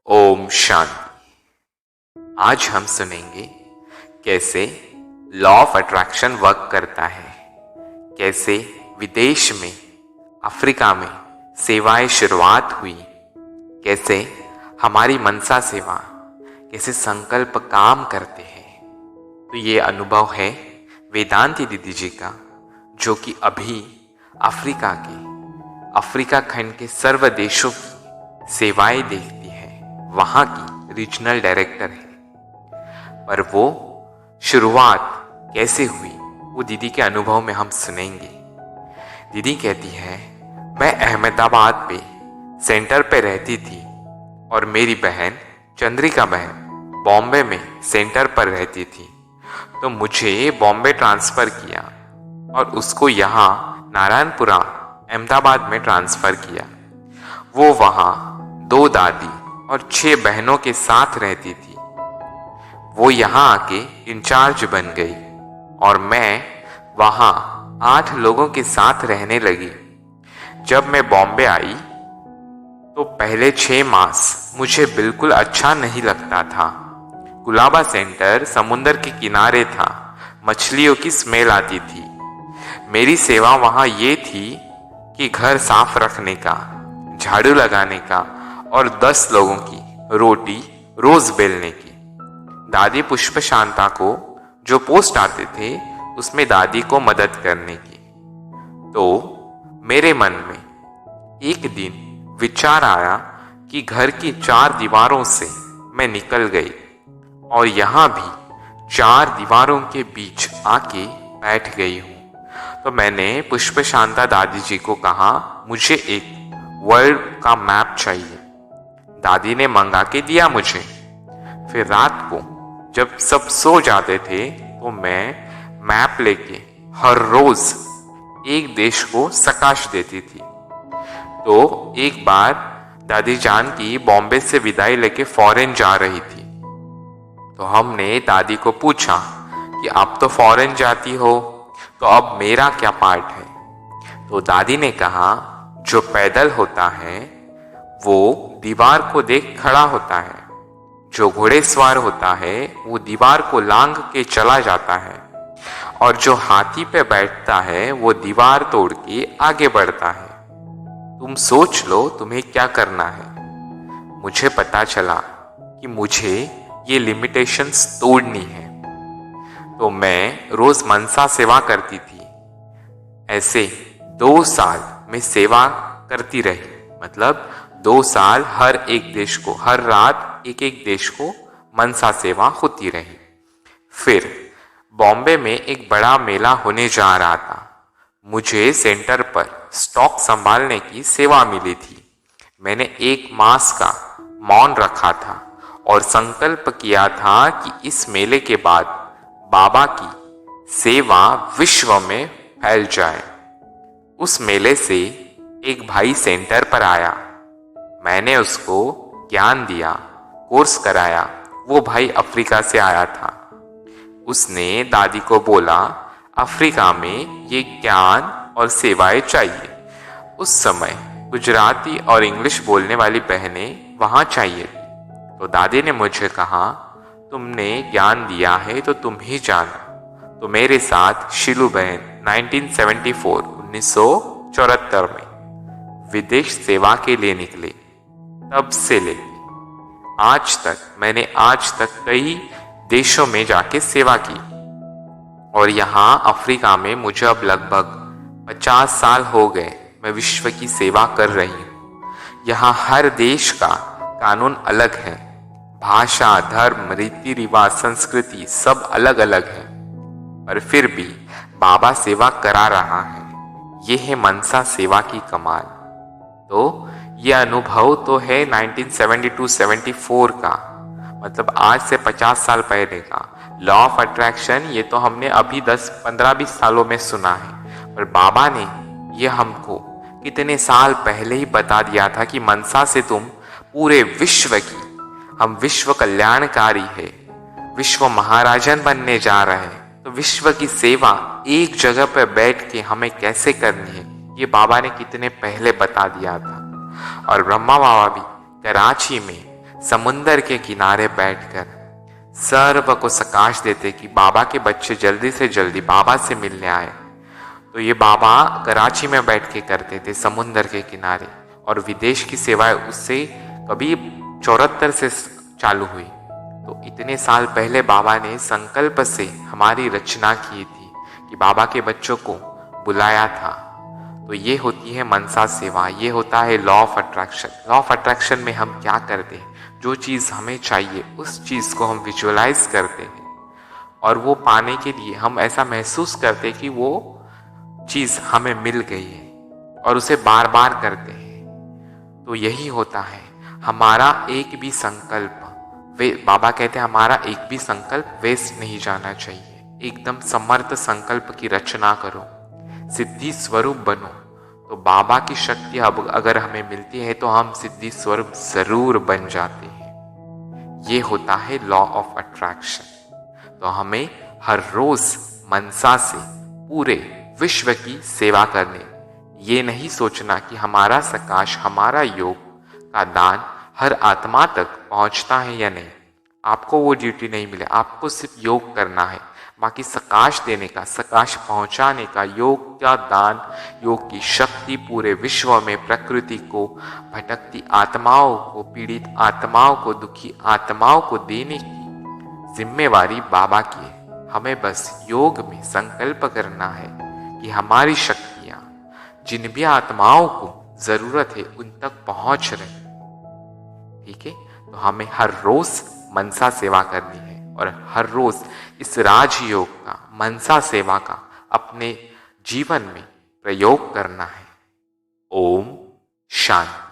ओम शांति। आज हम सुनेंगे कैसे लॉ ऑफ अट्रैक्शन वर्क करता है, कैसे विदेश में अफ्रीका में सेवाएं शुरुआत हुई, कैसे हमारी मनसा सेवा कैसे संकल्प काम करते हैं। तो ये अनुभव है वेदांती दीदी जी का, जो कि अभी अफ्रीका खंड के सर्व देशों की सेवाएं देखती है, वहाँ की रीजनल डायरेक्टर है। पर वो शुरुआत कैसे हुई वो दीदी के अनुभव में हम सुनेंगे। दीदी कहती है, मैं अहमदाबाद पे सेंटर पे रहती थी और मेरी बहन चंद्रिका बहन बॉम्बे में सेंटर पर रहती थी। तो मुझे बॉम्बे ट्रांसफ़र किया और उसको यहाँ नारायणपुरा अहमदाबाद में ट्रांसफ़र किया। वो वहाँ 2 दादी और 6 बहनों के साथ रहती थी। वो यहाँ आके इंचार्ज बन गई और मैं वहाँ 8 लोगों के साथ रहने लगी। जब मैं बॉम्बे आई तो पहले 6 मास मुझे बिल्कुल अच्छा नहीं लगता था। गुलाबा सेंटर समुंदर के किनारे था, मछलियों की स्मेल आती थी। मेरी सेवा वहाँ ये थी कि घर साफ रखने का, झाड़ू लगाने का और 10 लोगों की रोटी रोज बेलने की। दादी पुष्प शांता को जो पोस्ट आते थे उसमें दादी को मदद करने की। तो मेरे मन में एक दिन विचार आया कि घर की 4 दीवारों से मैं निकल गई और यहाँ भी 4 दीवारों के बीच आके बैठ गई हूँ। तो मैंने पुष्प शांता दादी जी को कहा, मुझे एक वर्ल्ड का मैप चाहिए। दादी ने मंगा के दिया मुझे। फिर रात को जब सब सो जाते थे तो मैं मैप लेके हर रोज एक देश को सकाश देती थी। तो एक बार दादी जान की बॉम्बे से विदाई लेके फॉरेन जा रही थी। तो हमने दादी को पूछा कि आप तो फॉरेन जाती हो, तो अब मेरा क्या पार्ट है। तो दादी ने कहा, जो पैदल होता है वो दीवार को देख खड़ा होता है, जो घोड़ेसवार होता है वो दीवार को लांघ के चला जाता है, और जो हाथी पे बैठता है वो दीवार तोड़ के आगे बढ़ता है। तुम सोच लो तुम्हें क्या करना है। मुझे पता चला कि मुझे ये लिमिटेशंस तोड़नी है। तो मैं रोज मनसा सेवा करती थी। ऐसे 2 साल में सेवा करती रही, मतलब 2 साल हर एक देश को, हर रात एक देश को मनसा सेवा होती रही। फिर बॉम्बे में एक बड़ा मेला होने जा रहा था। मुझे सेंटर पर स्टॉक संभालने की सेवा मिली थी। मैंने 1 मास का मौन रखा था और संकल्प किया था कि इस मेले के बाद बाबा की सेवा विश्व में फैल जाए। उस मेले से एक भाई सेंटर पर आया। मैंने उसको ज्ञान दिया, कोर्स कराया। वो भाई अफ्रीका से आया था। उसने दादी को बोला, अफ्रीका में ये ज्ञान और सेवाएं चाहिए। उस समय गुजराती और इंग्लिश बोलने वाली बहनें वहाँ चाहिए। तो दादी ने मुझे कहा, तुमने ज्ञान दिया है तो तुम ही जानो। तो मेरे साथ शीलू बहन 1974 में विदेश सेवा के लिए निकले। तब से लेके आज तक कई देशों में जाके सेवा की। और यहाँ अफ्रीका में मुझे अब लगभग 50 साल हो गए मैं विश्व की सेवा कर रही हूँ। यहाँ हर देश का कानून अलग है, भाषा, धर्म, रीति रिवाज, संस्कृति सब अलग अलग है, पर फिर भी बाबा सेवा करा रहा है। ये है मनसा सेवा की कमाल। तो ये अनुभव तो है 1972-74 का, मतलब आज से 50 साल पहले का। लॉ ऑफ अट्रैक्शन ये तो हमने अभी 10-15-20 सालों में सुना है, पर बाबा ने ये हमको कितने साल पहले ही बता दिया था कि मनसा से तुम पूरे विश्व की, हम विश्व कल्याणकारी है, विश्व महाराजन बनने जा रहे हैं। तो विश्व की सेवा एक जगह पर बैठ के हमें कैसे करनी है, ये बाबा ने कितने पहले बता दिया था। और ब्रह्मा बाबा भी कराची में समुंदर के किनारे बैठकर सर्व को सकाश देते कि बाबा के बच्चे जल्दी से जल्दी बाबा से मिलने आए। तो ये बाबा कराची में बैठ के करते थे समुंदर के किनारे, और विदेश की सेवाएं उससे कभी 74 से चालू हुई। तो इतने साल पहले बाबा ने संकल्प से हमारी रचना की थी कि बाबा के बच्चों को बुलाया था। तो ये होती है मनसा सेवा, ये होता है law of attraction. Law of attraction में हम क्या करते हैं, जो चीज़ हमें चाहिए उस चीज़ को हम विजुअलाइज करते हैं, और वो पाने के लिए हम ऐसा महसूस करते हैं कि वो चीज़ हमें मिल गई है, और उसे बार बार करते हैं। तो यही होता है हमारा एक भी संकल्प, बाबा कहते हैं हमारा एक भी संकल्प वेस्ट नहीं जाना चाहिए। एकदम समर्थ संकल्प की रचना करो, सिद्धि स्वरूप बनो। तो बाबा की शक्ति अब अगर हमें मिलती है तो हम सिद्धि स्वरूप जरूर बन जाते हैं। ये होता है लॉ ऑफ अट्रैक्शन। तो हमें हर रोज मनसा से पूरे विश्व की सेवा करने, ये नहीं सोचना कि हमारा सकाश, हमारा योग का दान हर आत्मा तक पहुंचता है या नहीं। आपको वो ड्यूटी नहीं मिले, आपको सिर्फ योग करना है। बाकी सकाश देने का, सकाश पहुंचाने का, योग का दान, योग की शक्ति पूरे विश्व में प्रकृति को, भटकती आत्माओं को, पीड़ित आत्माओं को, दुखी आत्माओं को देने की जिम्मेवारी बाबा की है। हमें बस योग में संकल्प करना है कि हमारी शक्तियां जिन भी आत्माओं को जरूरत है उन तक पहुंच रहे। ठीक है, तो हमें हर रोज मनसा सेवा करनी है, और हर रोज इस राजयोग का, मनसा सेवा का अपने जीवन में प्रयोग करना है। ओम शांति।